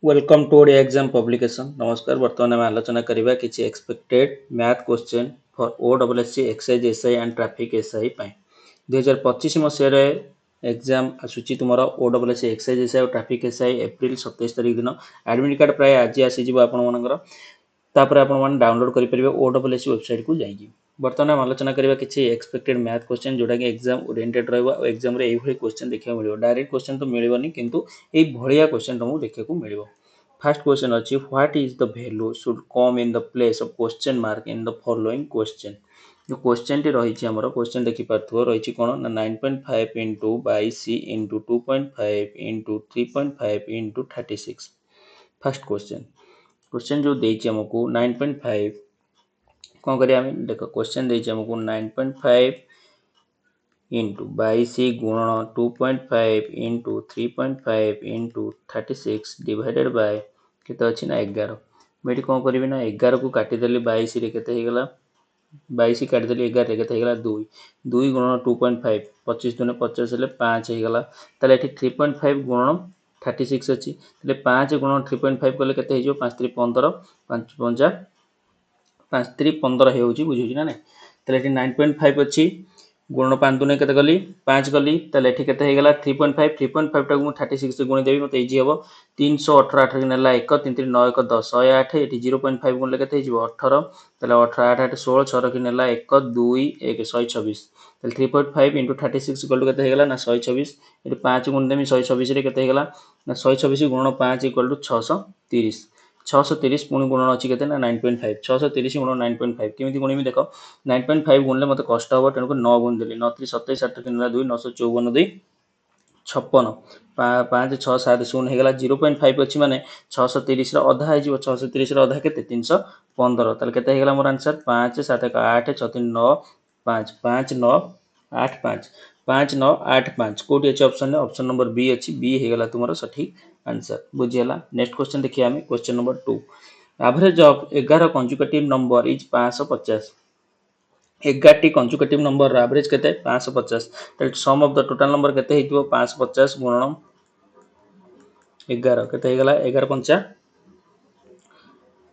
Welcome to Odia exam publication. नमस्कार। बर्तमान आम आलोचना करवा कि expected math question for OWSC excise SI and traffic SI 2025 मसीह एग्जाम आसूची तुम ओडब्ल्यूएससी एक्साइज एसआई और ट्रैफिक एसआई एप्रिल 27 तारिख दिन एडमिट कार्ड प्राय आज आसीज आपर आपण डाउनलोड करेंगे ओडब्ल्यूएससी वेबसाइट को जाइए। बर्तमान आम आलोचना करवा कि एक्सपेक्टेड मैथ क्वेश्चन जोटा कि एग्जाम ओरिएंटेड रहा ये क्वेश्चन देखा मिले। डायरेक्ट क्वेश्चन तो मिलनी किंतु ये भाया क्वेश्चन तुमको देखा मिले। फर्स्ट क्वेश्चन अच्छी what is the value should come in the place of question mark in the following question. जो क्वेश्चन टी रही आमर क्वेश्चन देखि पार्थो रही कौन ना 9.5 into 22 into 2.5 into 3.5 into 36। First question question जो देछि हमको 9.5 कौन करिया देख क्वेश्चन देछि हमको 9.5 इंटू 22 गुणन 2.5 इंटू 3.5 इंटू 36 डिवाइडेड बाय केते अछि ना 11। मैं कौन करी ना 11 को काटिदेली 22 रे केते हो गला 22 काटिदेली 11 रे केते हो गला 2 2 गुणन 2.5 25 दुने 50 हेले 5 हो गला। ताले एठी 3.5 गुणन 36 अछि ताले 5 गुणन 3.5 कले केते हो 5 3 15 5 5 5 3 15 हेउची बुझियो ना नै। ताले एठी 9.5 अछि गुणन 5 दुने केते गली 5 गली ताले एठी केते हो गला 3.5 3.5 टाको 36 से गुणी देबी मते इजी हेबो 318 8 के नेला 1 3 3 9 1 10 108 एठी 0.5 गुणले केते हिजो 18 ताले 18 8 8 16 6 के नेला 1 2 1 126 ताले 3.5 into 36 इक्वल टू केते हो गला ना 126 एठी 5 गुण देमी 126 रे केते हो गला ना 126 गुणन 5 इक्वल टू 630 630 पुणी गुणन अच्छी के 9.5 630 गुणन 9.5 केमी गुणमी देख 9.5 गुणले मत कष्ट हम तेणुक 9 गुण देली 9 3 27 8 3 2 954 2 56 5 6 7 0 हो गला 0.5 अच्छी माने 630 अधा हो 630 अधा के 315 ताले केते हो गला मोर आंसर 5 7 8 6 3 9 5 5 9 8 5 5 9 8 5 कोटी अच्छे ऑप्शन ऑप्शन नंबर बी अच्छी बी हो गला तुम सठिक आंसर बुझीगला। नेक्स्ट क्वेश्चन देखिए आम question number 2 average of 11 consecutive number is 550 11 टी कंजुकेटिव नंबर एवरेज केते 550 that sum of the total number केते हिजो 550 गुणन 11 केते हो गला 11 पंचा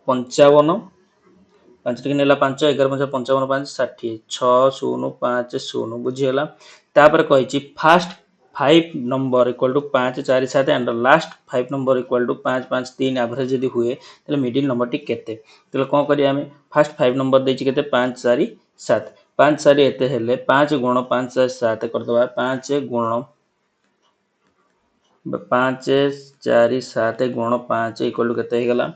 55 5 टिक नेला 5 11 पंचा 55 5 60 6 0 5 0 बुझीगला। तापर कहिछि first 5 number equal to 5 4 7 and last 5 number equal to 5 5 3 average यदि हुए तले मिडिल नंबर टी केते तले कोन करिया हमें फास्ट 5 नंबर देछि केते 5 4 7 5 4 एते हेले 5 गुण 5 4 7 कर दबा 5 गुण 5 4 7 गुण 5 इक्वल टू केते हो गला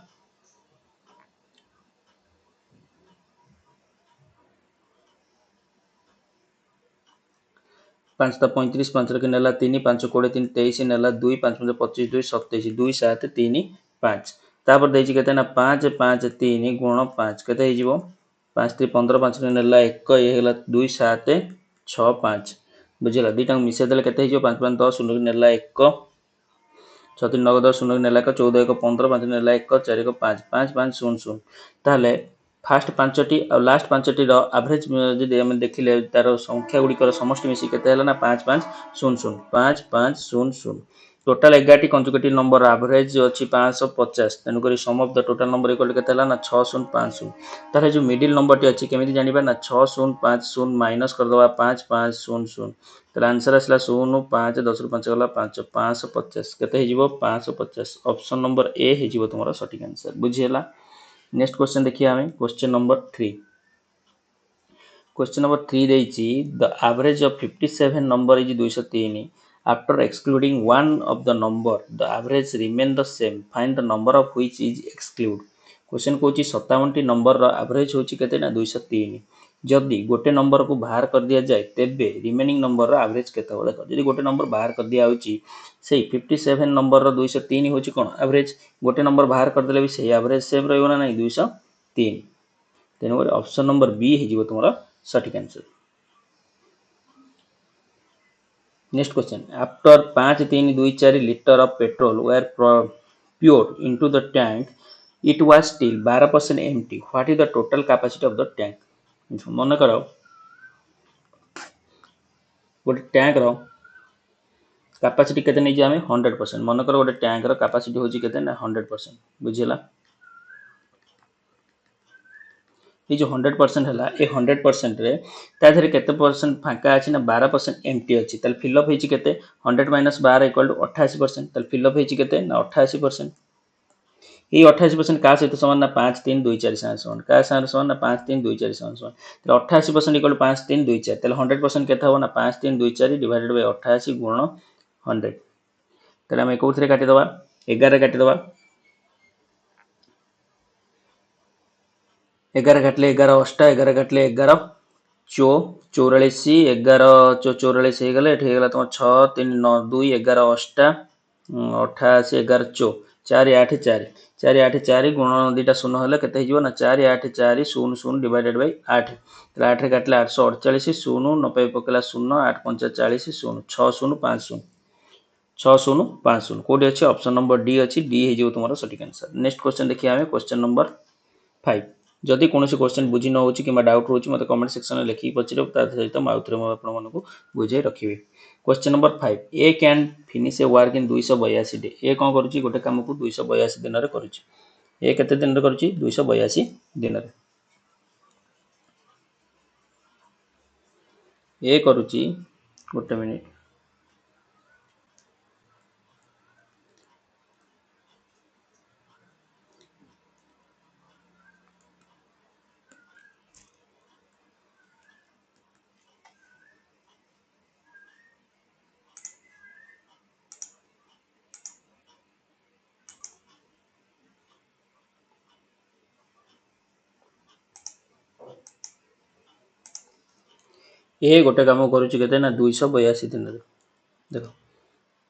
5 35 5 के नेला 3 5 20 3 23 नेला 2 5 25 2 27 2 7 3 5 तापर देछि केते ना 5 5 3 गुण 5 केते हे जिवो 5 3 15 5 के नेला 1 ये हेला 2 7 6 5 बुझिला दीटा मिसे देले केते हे जिवो 5 5 10 0 के नेला 1 6 3 9 10 0 के नेला 1 14 1 15 5 नेला 1 4 1 5 5 5 0 0 ताले फास्ट पांचटी और लास्ट पांचटी एवरेज जदि हम देखिले तार संख्या गुड़िकर समष्टि मिसी केते हैला ना 5 5 0 0 5 5 0 0 टोटल 11 टी कंजुकेटिव नंबर एवरेज अछि 550 तेनु करी sum of the total number equal केते हैला ना 6050 तारे जो मिडिल नंबर टी अछि केमिति जानिबा ना 6050 माइनस कर दवा 5 5 0 0 तार आंसर असला 0 5 10 रु 5 गला 5 550 केते हे जिवो 550 ऑप्शन नंबर ए हे जिवो तुम्हारा सटीक आंसर बुझियला। नेक्स्ट क्वेश्चन देखिए हमें क्वेश्चन नंबर 3 क्वेश्चन नंबर 3 देछि the average of 57 number is 203 after excluding one of the number the average remain the same find the number of which is exclude. Question कोची 57 टी number रो average होची केते ना 203 जदि गोटे नंबर को बाहर कर दिया जाए तेबे रिमेनिंग नंबर रो एवरेज केते हो देखो जदि गोटे नंबर बाहर कर दिया होची से 57 नंबर रो 203 होची कोन एवरेज गोटे नंबर बाहर कर देले भी से एवरेज सेम रहइबो ना नहीं 203 तेनु ऑप्शन नंबर बी हे जिवो तुम्हारा सटीक answer. Next question after 5 3 2 4 litre of petrol were poured into the tank it was still 12% empty what is the total capacity of the tank मन करो गोटे टैंक रो कैपेसिटी केते नहीं आमे 100%। मनकर गोटे टैंक रो कैपेसिटी होची केते ना 100%। बुझिला ये जो 100% है ये 100% रे ता धरे केते परसेंट फांका अछि ना 12% एम्प्टी अछि तल फिलअप हेची केते 100 - 12 = 88%। तल फिलअप हेची केते ना 88%। ये 88% का सहित समान ना 5 3 2 4 समान का समान ना 5 3 2 4 समान। तल 88% = 5 3 2 4। तल 100% केते हो ना 5 3 2 4 डिवाइडेड बाय 88 गुणन 100। तल हम कोथरे काटि दबा 11 काटि दबा 11 काटले 11 अष्टा 11 काटले 11 44 11 44 हो गले एठी गला तुम 6 3 9 2 11 अष्टा 88 11 4 8 4 4 8 4 गुणन दुटा शून्य हेले केते हिजो ना 4 8 4 0 0 डिवाइडेड बाय 8। तले 8 काटले 848 0 90 पकेला 0 8 5 40 0 6 0 5 0 6 0 5 0 कोडी अछि ऑप्शन नंबर डी अछि डी हे जो तुम्हारा सटीक आंसर। नेक्स्ट क्वेश्चन देखिया हमें क्वेश्चन नंबर 5। जदि कौन क्वेश्चन बुझी न हो कि डाउट रोच मत कमेंट सेक्शन में लिखिक पचार सहित मुझे बुझे रखी। Question number 5 A can finish a work in 282 day. A कौन करुच्ची गोटे कम को 282 दिन में करुच्ची। ए केते दिन करुच्ची 282 दिन में। ए करुच्ची गोटे मिनिट ए गोटे कम करुच्ची केते ना 282 दिन में। देखो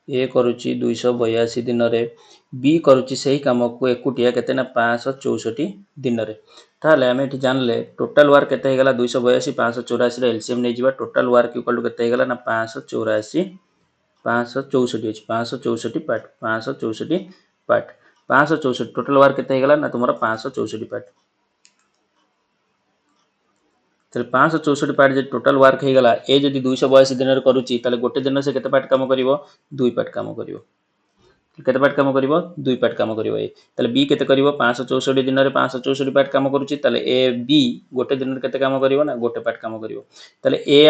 ए करुच्ची 282 दिन में बी करुच्ची सही कम को एकुटिया केते ना 564 दिन में। ताले आम ये जानले टोटाल वर्क केते हेगला 282 584 रे एलसीएम नै जिबा टोटाल वर्क इक्वल टू केते हेगला ना 584 564 564 पार्ट 564 पार्ट 564 टोटाल वर्क केते हेगला ना तुमरा 564 पार्ट। तले 564 पार्ट जे टोटाल वर्क हेगला ए जदि 282 दिन रे करूची ताले गोटे दिन से केते पार्ट काम करिवो 2 पार्ट काम करिवो। केते पार्ट काम करिवो 2 पार्ट काम करिवो। ए ताले बी केते करिवो 564 दिन रे 564 पार्ट काम करूची ताले ए बी गोटे दिन रे केते काम करिवो ना गोटे पार्ट काम करिवो। ताले ए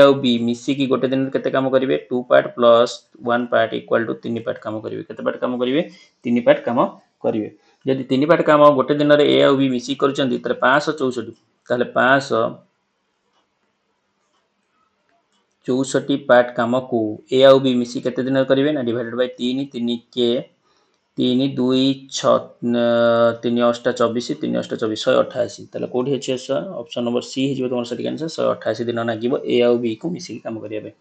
आउ बी मिसी की गोटे दिन रे केते काम करिवे 2 part plus 1 part equal to 3 part काम करिवे। केते पार्ट काम करिवे 3 पार्ट काम करिवे। यदि 3 पार्ट काम गोटे दिन रे ए आउ बी मिसी करचंदी ताले 564 ताले 564 पार्ट काम को ए आउ बी मिसी केते दिन करिवे ना डिवाइडेड बाय 3 3 के 3 2 6 3 8 24 3 8 24 188 ताले कोठी अछि ऑप्शन नंबर सी हे जो तमर सटीक आंसर 188 दिन लागिवो ए आउ बी को मिसी काम करिया बे।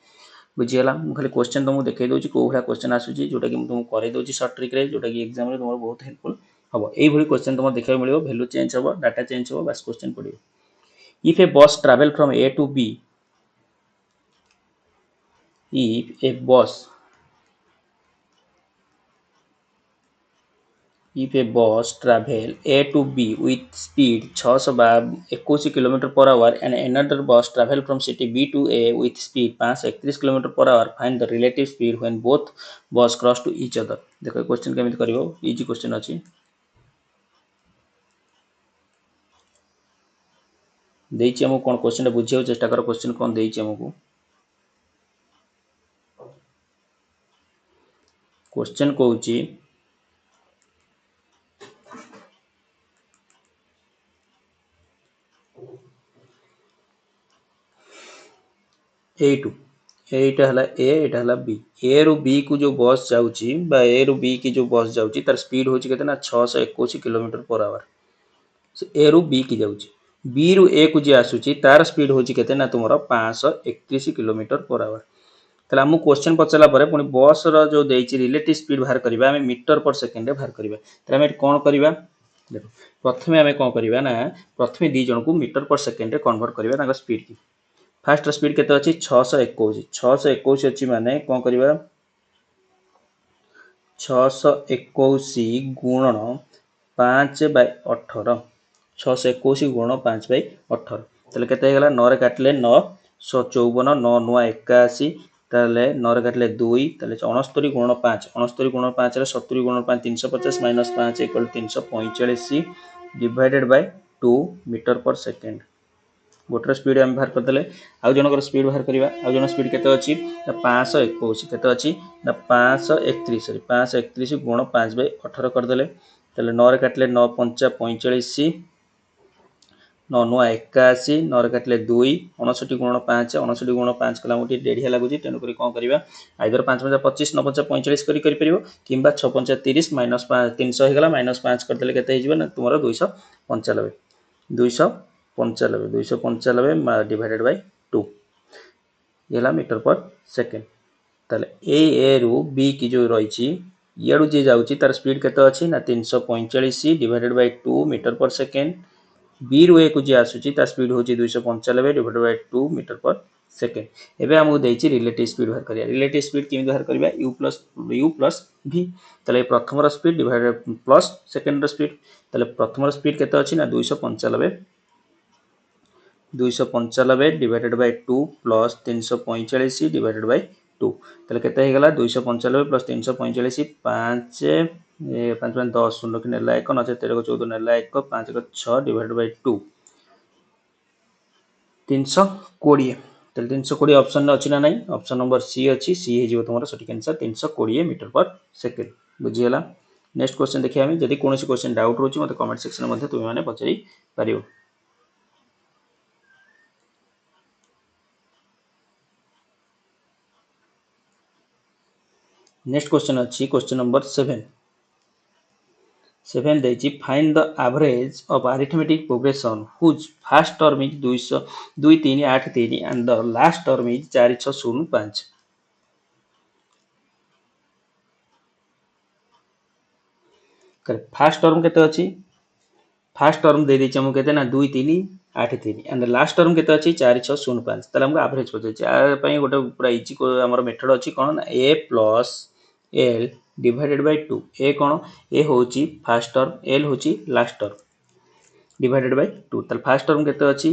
बुझियला मु खाली क्वेश्चन तुमको देखै दोची को भला क्वेश्चन आसुची जोटा कि मु तुमको करे दोची शॉर्ट ट्रिक रे जोटा कि एग्जाम रे तुमर बहुत हेल्पफुल हबो। एई भली क्वेश्चन तुमको देखै मिलियो वैल्यू चेंज हबो डाटा चेंज हबो बस क्वेश्चन पडियो। If a bus travel from A to B if a bus travel A to B with speed 621 km/h and another bus travel from city B to A with speed 531 km/h, find the relative speed when both bus cross to each other। देखो question केमिति करिवो easy question अछि देइछि हमको कोन question बुझियो चेष्टा करो question कोन देइछि हमको। Question कहूची A2 एटा हला ए एटा हला बी ए रु बी को जो बस जाउची बा ए रु बी की जो बस जाउची तार स्पीड होची केते ना 621 km/h से ए रु बी की जाउची। बी रु ए को जे आसुची तार स्पीड होची केते ना तुमरो 531 km/h। तला हमु क्वेश्चन पचला परे पुनी बस रो जो देइची रिलेटिव स्पीड बाहर करबा हमें मीटर पर सेकंड रे बाहर करबा। तला हमें कोन करबा देखो प्रथमे हमें कोन करबा ना प्रथमे दी जन को मीटर पर सेकंड रे कन्वर्ट करबा ताका स्पीड की। फास्ट स्पीड केते अछि 621 अछि माने कोन करबा 621 गुणन 5/18 621 गुणन 5/18 तले केते हेगला 9 रे काटले 9 154 9 9 81 ताले 9 रे काटले 2 ताले 69 गुणन 5 69 गुणन 5 रे 70 गुणन 5 350 minus 5 equal 345 divided by 2 metre per second गोटर स्पीड आम बाहर करदे आउ जनकर स्पीड बाहर करवा आउ जन स्पीड केते अच्छी 521 केते अच्छी 531 सॉरी 531 गुण 5 बाय 18 करदे ताले 9 रे काटले 9 5 45 9 9 81 9 रे काटले 2 69 गुण 5 69 गुण 5 कला मोटी डेढ़िया लगुच तेणुक कौन करवा आइदर 5 5 25 9 5 45 कर कि 6 5 30 माइनस 300 होगा माइनस 5 करदे के तुम 295 295 डिवाइडेड बाय 2 ये मीटर पर सेकेंड ताले ए रु बी की जो रही इडू जी जाऊँगी तार स्पीड केते अच्छी ना 345 divided by 2 metre per second B रु ए को जी आसूची तार स्पीड होची 295 divided by 2 metre per second एबे हमको देछि रिलेटिव स्पीड बाहर करिया रिलेटिव स्पीड केमि बाहर करिया u प्लस v ताले प्रथम speed divided plus second speed ताले प्रथम स्पीड केते अछि ना 295 divided by 2 plus 345 divided by 2 ताले केते हे गला 295 प्लस 345 5 5 5 10 शून्य कि नेला 1 नचे 13 14 नेला 1 5 6 डिवाइडेड बाय 2 320 ताले 320 ऑप्शन में अछि ना नहीं ऑप्शन नंबर सी अछि सी हे जीवो तुम्हारा सटीक आंसर 320 मीटर पर सेकंड बुझियला नेक्स्ट क्वेश्चन देखिया हम जदी कोनोसी क्वेश्चन डाउट रोची मते कमेंट सेक्शन मध्ये तुमे माने पचरी पारियो नेक्स्ट क्वेश्चन अच्छी क्वेश्चन नंबर 7 देछि find the average of arithmetic progression whose first term is 200 2383 and the last term is 4605 first term केते अछि फर्स्ट टर्म दे देछि हमको केते ना 2383 एंड लास्ट टर्म केते अछि 4605 तले हमको एवरेज पछे आ पई गोटे पूरा इजी को हमर मेथड अछि कोन ना a plus l divided by 2 a cone a होची फर्स्ट टर्म l होची लास्ट टर्म डिवाइडेड बाय 2 तले फर्स्ट टर्म केते अछि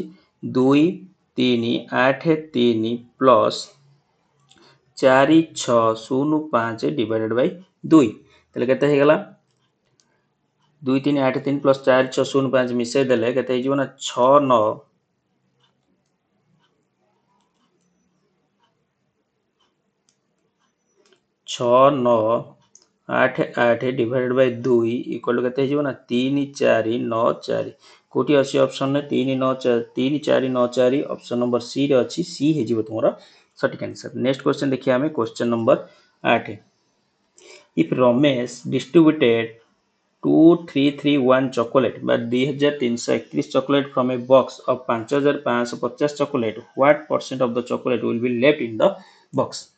2383 प्लस 4605 डिवाइडेड बाय 2 तले केते हे गला 2383 प्लस 4605 मिसे देले केते हे जीवना 69 6988 डिवाइडेड बाय 2 इक्वल केते हे जीवना 3494 कोटी अछि ऑप्शन ने 3494 ऑप्शन नंबर सी रे अछि सी हे जीवो तुमरा सटीक आंसर नेक्स्ट क्वेश्चन देखिया हमें question number 8 if Ramesh distributed 2331 chocolate but 2331 chocolate from a box of 5550 chocolate what percent of the chocolate will be left in the box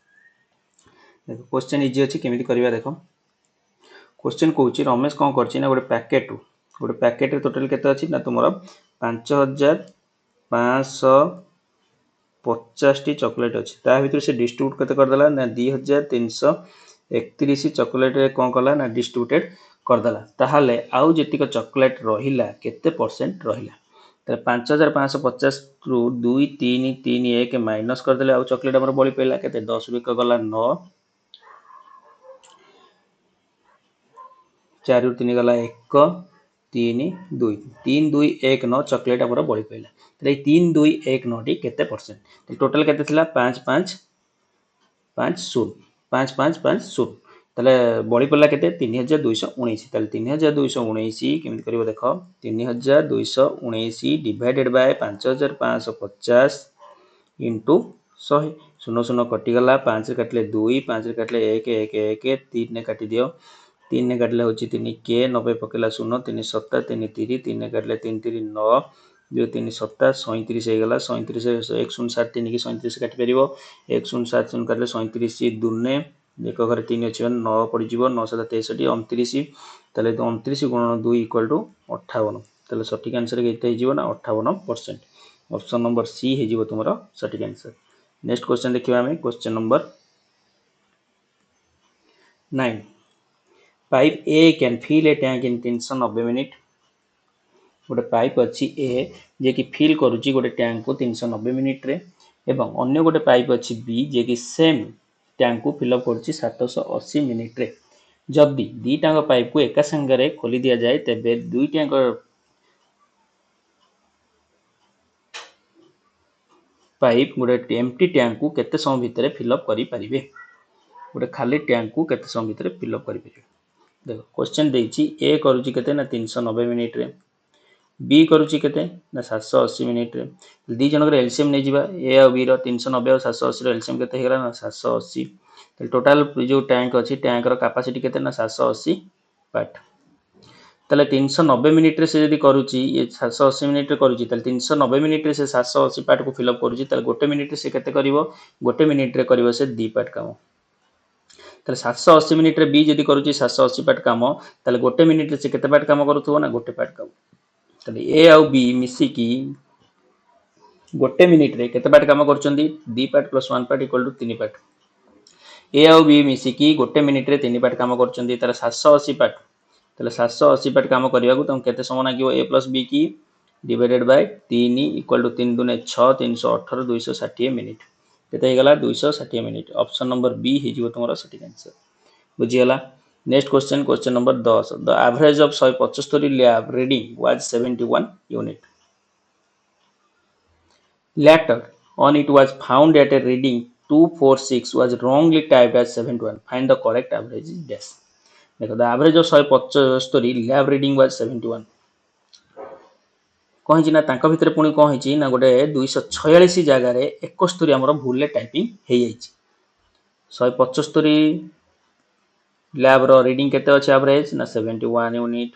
देखो क्वेश्चन इजी अछि केमिति करबा देखो क्वेश्चन कहूची रमेश कोन करछि ना गोटे पैकेट रे टोटल केते अछि ना तुमरा 5550 टी चॉकलेट अछि ता भीतर से डिस्ट्रीब्यूट केते कर देला ना 2331 चॉकलेट रे कोन कला ना डिस्ट्रीब्यूटेड कर देला ताहाले आउ जेतिक चॉकलेट रहिला केते परसेंट रहिला त 5550 रु 2331 माइनस कर देले आउ चॉकलेट हमर बळी पेला केते 10 बिक गला 9 4 रु 3 गला 1 3 2 3 2 1 9 चॉकलेट हमर बळी पेला त 3 2 1 9 टी केते परसेंट टोटल केते थिला 5 5 5 0 5 5 5 0 ताले बड़ी पड़ला केते 3219 ताले 3219 केमिति करिवो देखो 3219 डिवाइडेड बाय 5550 इनटू 100 शून्य शून्य कटि गला 5 रे काटले 2 5 रे काटले 1 1 1 3 ने काटि दियो 3 ने काटले होची 3 के 90 पकेला 0 3 7 3 3 3 ने काटले 3 3 9 जो 3 7 37 हे गला 37 107 3 की 37 काटि परिवो 107 0 काटले 37 दुने एक घर 3 अछि 9 पड़ी जीवो 9 7 63 29 ताले 29 गुणन 2 इक्वल टू 58 ताले सटीक आंसर केते हे जीवो ना 58% ऑप्शन नंबर सी हे जीवो तुमरो सटीक आंसर नेक्स्ट क्वेश्चन देखिबा हमें question number 9 pipe A can fill a tank in 390 minute गोटे पाइप अच्छी ए जे कि फिल करूची गोटे टैंक को 390 मिनिट रे एवं अन्य गोटे पाइप अच्छी बी जे कि सेम टैंक को फिलअप कर 780 मिनिट रे जदि दीटाक पाइप को एका संगे खोली दि जाए तेबे दुईटाक पाइप गोटे एम्प्टी टैंक को केते समय भितर फिलअप करि परिबे गोटे खाली टैंक को केते समय भितर फिलअप करि परिबे देखो क्वेश्चन देछि ए करूची केते ना 390 मिनिट रे बी करूची केते ना 780 मिनिट रे दी जनकर एलसीएम नै जिबा ए और बी रो 390 और 780 रो एलसीएम केते हेगला ना 780 तो टोटल जो टैंक अछि टैंक रो कैपेसिटी केते ना 780 पार्ट ताले 390 मिनिट रे से यदि करूची ये 780 मिनिट रे करूची ताले 390 मिनिट रे से 780 पार्ट को फिलअप करूची ताले गोटे मिनिट रे से केते करिवो गोटे मिनिट रे करिवो से 2 पार्ट काम ताले 780 मिनिट रे बी यदि करूची 780 पार्ट काम ताले गोटे मिनिट रे से केते पार्ट काम करूथबो ना गोटे पार्ट काम ताले ए और बी मिसी की गोटे मिनिट रे केते पार्ट काम करचंदी 2 part plus 1 part equal to 3 part A और बी मिसी की गोटे मिनिट रे 3 पार्ट काम करचंदी ताले 780 पार्ट ताले 780 पार्ट काम करिया को तुम केते समय लागिवो ए प्लस बी की डिवाइडेड बाय 3 इक्वल टू 3 दुने 6 318 260 मिनिट केते हेगला 260 मिनिट ऑप्शन नंबर बी हे जिवो तुमरा सटीक आंसर बुझियला next question question number 10 the average of 175 lab reading was 71 unit later on it was found that a reading 246 was wrongly typed as 71 find the correct average is dash देखो the average of 175 lab reading was 71 कहीं ना तांका भितर पुणी कौन है ना गोटे 246 जगार 71 आमर भूल टाइपिंग हो जाए 175 लैब रो रीडिंग केते अछि एवरेज ना 71 यूनिट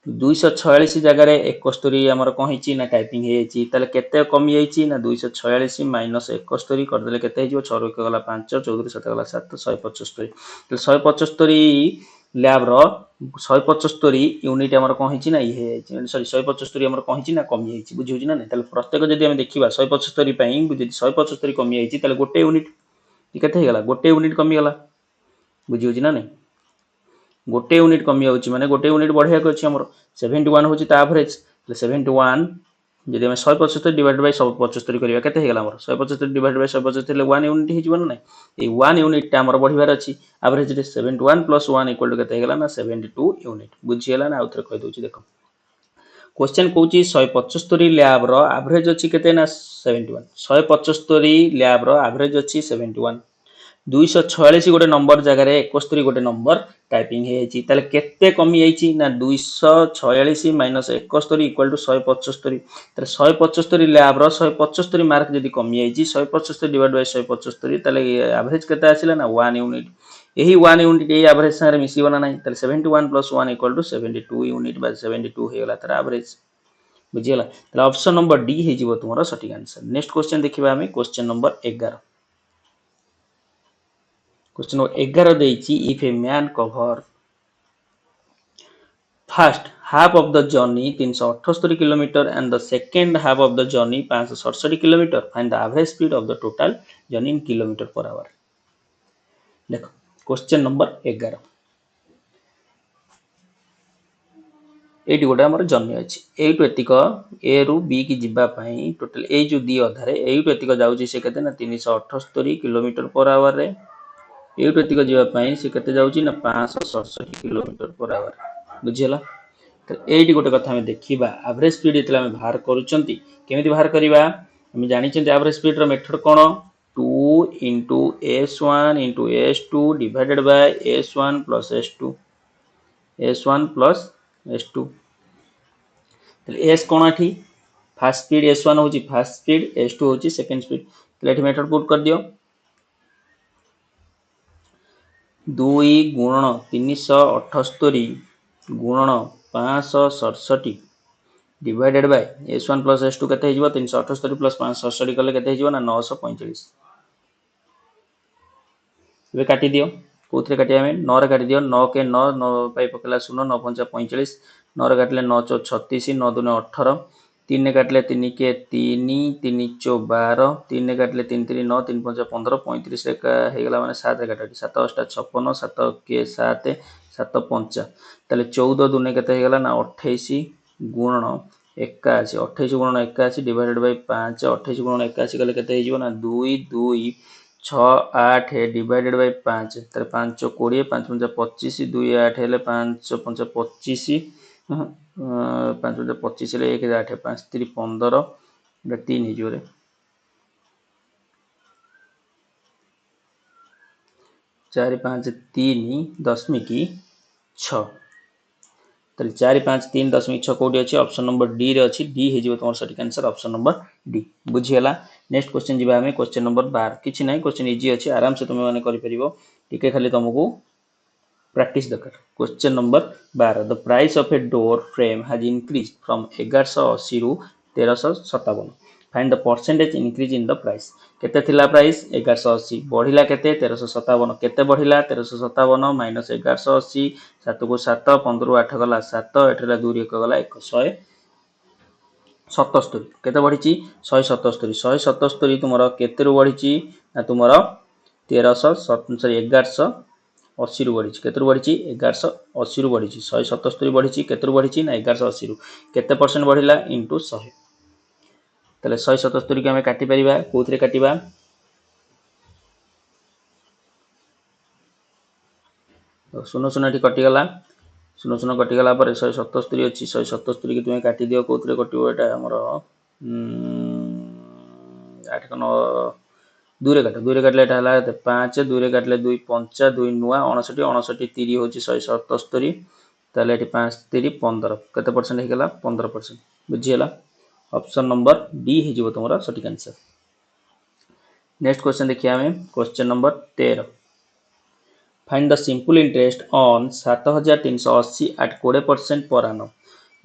246 जगार 71 आमर कौन है ना टाइपिंग हो जाए ताले केते कमी जाइए ना 246 माइनस 71 करदेले केते हो 6 1 गला 5 14 7 गला 7 175 तो 175 लैब रो 175 यूनिट आमर कौन है ना ये सॉरी 175 आमर कौन है ना कमी जाइए बुझी होची ना नहीं ताले प्रत्येक जदी हम देखिबा 175 पई जदी 175 कमी जाइए ताले गोटे यूनिट केते हे गला गोटे यूनिट कमी गला बुझी होची ना नहीं गोटे यूनिट कमी जाउची माने गोटे यूनिट बढ़िया को अछि हमर 71 होची ता एवरेज 71 जदि हम 175 डिवाइड बाय 175 करिया केते हे गला हमर 175 डिवाइड बाय 175 ले 1 यूनिट हे जीवन नै ए 1 यूनिट ता हमर बढ़िबार अछि एवरेज रे 71 + 1 = केते हे गला ना 72 यूनिट बुझी गेला ना आउथरे कहि दोची देखो क्वेश्चन कहूची 175 लैब रो एवरेज अछि केते ना 71 175 लैब रो एवरेज अछि 71 246 गोटे नंबर जगह 71 गोटे नंबर टाइपिंग है ताले केते कमी जाइछि ना 246 माइनस 71 इक्वल टू 175 ताले 175 लैब रो 175 मार्क जदी कमी जाइछि 175 डिवाइड बाय 175 ताले एवरेज केते आसिला ना 1 यूनिट यही 1 यूनिट ए एवरेज संगे मिसिबो ना नहीं ताले 71 + 1 = 72 यूनिट बाय 72 हे गला तार एवरेज बुझियला ताले ऑप्शन नंबर डी हे जिवो तुमरा सटीक आंसर नेक्स्ट क्वेश्चन देखिबा हमें क्वेश्चन नंबर 11 क्वेश्चन नंबर 11 देइछि if a man cover first half of the journey 378 km and the second half of the journey 567 km find the average speed of the total journey in kilometer per hour देखो question number 11 eighty गोटे हमर journey अछि एटु एतिक ए रु B की जिबा पई total A जो दी अधारे एटु एतिक जाउची से केते ना 378 km per hour रे एटु एतिक जिबा पई से केते जाउची ना 567 km per hour बुझियला तो एटी गोटे कथा हम देखिबा एवरेज स्पीड इतला हम बाहर करूचंती केमिति बाहर करिबा हम जानि चंती एवरेज स्पीड रो मेथड कोन 2 * s1 * s2 divided by s1 + s2 s1 + s2 तले s कोन आठी फर्स्ट स्पीड s1 होची फर्स्ट स्पीड s2 होची सेकंड स्पीड तले एठी मेथड पुट कर दियो 2 * 378 गुणन 567 डिवाइडेड बाय s1 + s2 केते हिजबो 378 + 567 कले केते हिजबो ना 945 इबे काटी दियो कोथरे काटिया में 9 रे काटी दियो 9 के 9 9 पाई पकला 0 9 5 45 9 रे काटले 9 4 36 9 2 18 3 रे काटले 3 के 3 3 4 12 3 रे काटले 3 3 9 3 5 15 35 रे का हे गला माने 7 रे काटि 7 8 56 7 के 7 7 5 ताले 14 दुने केते हे गला ना 28 गुणन 81 28 गुणन 81 डिवाइडेड बाय 5 28 गुणन 81 कले केते हे ना 2 2 6 8 डिवाइडेड बाय 5 तर 5 20 5 25 2 8 हेले 5 5 25 5 25 ले 1 8 5 3 15 3 हे जोरे 4 5 3 दशमिक 6 ताले 4 5 3 दशमिक 6 कोडी अछि ऑप्शन नंबर डी रे अछि डी हे जिवो तमर सटीक आंसर ऑप्शन नंबर डी बुझियला। नेक्स्ट क्वेश्चन जिबा हमें क्वेश्चन नंबर 12 किछि नै क्वेश्चन इजी अछि आराम से तुमे माने करि परिबो टिके खाली तुमको प्रैक्टिस दरकार। Question number 12 the price of a door frame has increased from 1180 रु 1357 find the percentage increase in the price केते थिला प्राइस 1180 बढ़िला केते 1357 केते बढ़िला 1357 माइनस 1180 7 को 7 15 रु 8 गला 7 एठला 2 1 गला 177 केते बढ़िची 177 177 तुमरो केते रु बढ़िची ना तुमरो 1180 रु बढ़िची केते रु बढ़िची 1180 रु बढ़िची 177 बढ़िची केते रु बढ़िची ना 1180 रु केते परसेंट बढ़िला इनटू 100 तले 177 के हमें काटी परिबा कोथरे काटिबा सुनो सुनो एठी कटि गला सुनो सुनो कटि गला पर 177 अछि 177 के तुमे काटी दियो कोथरे कटिबो एटा हमर 8 9 2 रे काटले एटा हला 5 2 रे काटले 2 5 2 नुआ 59 59 3 होची 177 ताले एठी 5 3 15 कते परसेंट हे गेला 15% बुझियला ऑप्शन नंबर डी हे जिवो तमरा सटीक आंसर। नेक्स्ट क्वेश्चन देखिए हमें question number 13 find the simple interest on 7380 at 20% per annum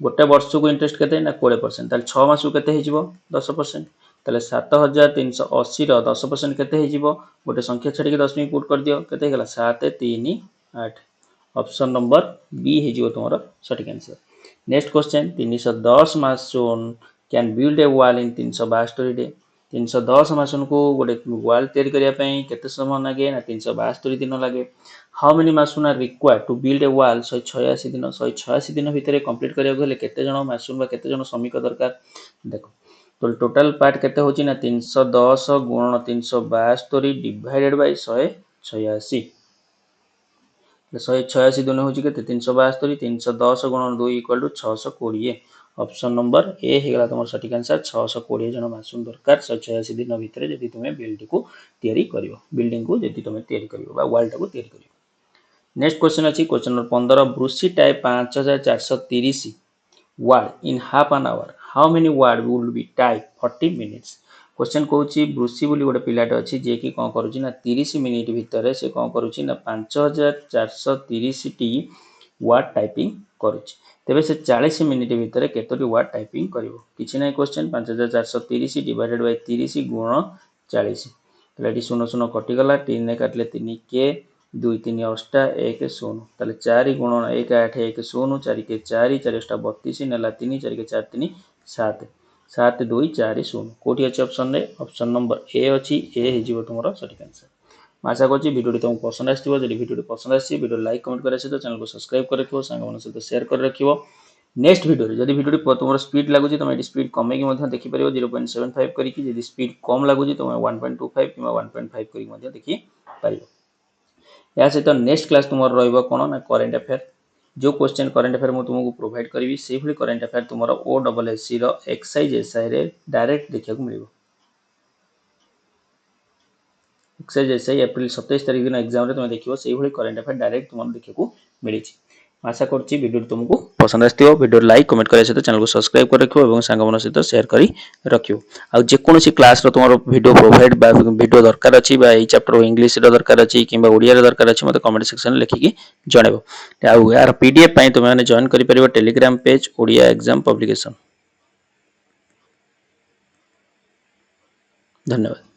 गोटे वर्ष को इंटरेस्ट केते ना 20% ताले 6 मास को केते हे जिवो 10% ताले 7380 रो 10% केते हे जिवो गोटे संख्या छडी के दशमिक पुट कर दियो केते हे गेला 7 3 8 ऑप्शन नंबर बी हे जिवो तमरा सटीक answer. Next question 310 mason can build a wall in 372 day 310 mason को गोटे वॉल तैयारी करिया पई केते समय लागे ना 372 दिन लागे how many mason are required to build a wall 186 दिन भितर कंप्लीट करिया गेले केते जण मासून बा केते जण श्रमिक दरकार देखो तो टोटल पार्ट केते होची ना 310 गुणन 372 डिवाइडेड बाय 186 186 दिन होची केते 372 310 गुणन 2 equal to 620 option number A हे गला तमर सटीक आंसर 620 जन मासून दरकार 186 दिन भितर जदी तुमे बिल्डिंग को तयारी करियो बिल्डिंग को जदी तुमे तयारी करियो बा वॉल को तयारी करियो। नेक्स्ट क्वेश्चन अछि question number 15 Brucie type 5430 word in half an hour how many word will be type 40 minutes question कहूची ब्रूसी बोली गोटे पिलाटे अछि जे कि कोन करूची ना 30 मिनिट भितर से कोन करूची ना 5430 टी वर्ड टाइपिंग करूची तेबे से 40 मिनिट भितर केतोटी वर्ड टाइपिंग करिवो किछि नै क्वेश्चन 5430 डिवाइडेड बाय 30 गुण 40 तलेटी 0 0 कटि गला 3 ने काटले 3 के 2 3 8 1 0 तले 4 गुण 1 8 1 0 4 के 4 4 8 32 नेला 3 4 के 4 3 7 7 2 4 0 कोठी अछि ऑप्शन रे ऑप्शन नंबर ए अछि ए हे जिवो तुमरो सटीक आंसर। आशा करछि वीडियो तुमको पसंद आछिबो जदि वीडियो पसंद आछि वीडियो लाइक कमेंट करे सहित चैनल को सब्सक्राइब कर रखियो संग मन सहित शेयर कर रखियो। नेक्स्ट वीडियो जदि वीडियो तुमरो स्पीड लागुची तुम एडी स्पीड कमे कि मध्य देखि परिबो 0.75 करी कि जदि स्पीड कम लागुची तुम 1.25 किबा 1.5 करी मध्य देखि परिबो। या सहित नेक्स्ट क्लास तुमरो रहइबो कोन ना करंट अफेयर जो क्वेश्चन करंट अफेयर मु तुमको प्रोवाइड करबी सेहि भली करंट अफेयर तुमरो ओडब्ल्यूएससी रो एक्सरसाइज एसआई रे डायरेक्ट देखिया को मिलिबो। एक्सरसाइज एसआई एप्रिल 27 तारिख दिन एग्जाम रे तुम देखिबो सेहि भली करंट अफेयर डायरेक्ट तुमरो देखिया को मिलिछि। आशा करछि वीडियो तुमको पसंद आस्थिबो वीडियो लाइक कमेंट करे सहित चैनल को सब्सक्राइब कर रखियो एवं संग मन सहित शेयर करी रखियो। आ जे कोनोसी क्लास रो तुमरो वीडियो प्रोवाइड बा वीडियो दरकार अछि बा ए चैप्टर इंग्लिश रो दरकार अछि किबा ओडिया रो दरकार अछि मते कमेंट सेक्शन लिखि कि जणेबो। आ यार पीडीएफ पई तुम माने जॉइन करि परिबो Telegram page Odia exam publication. धन्यवाद।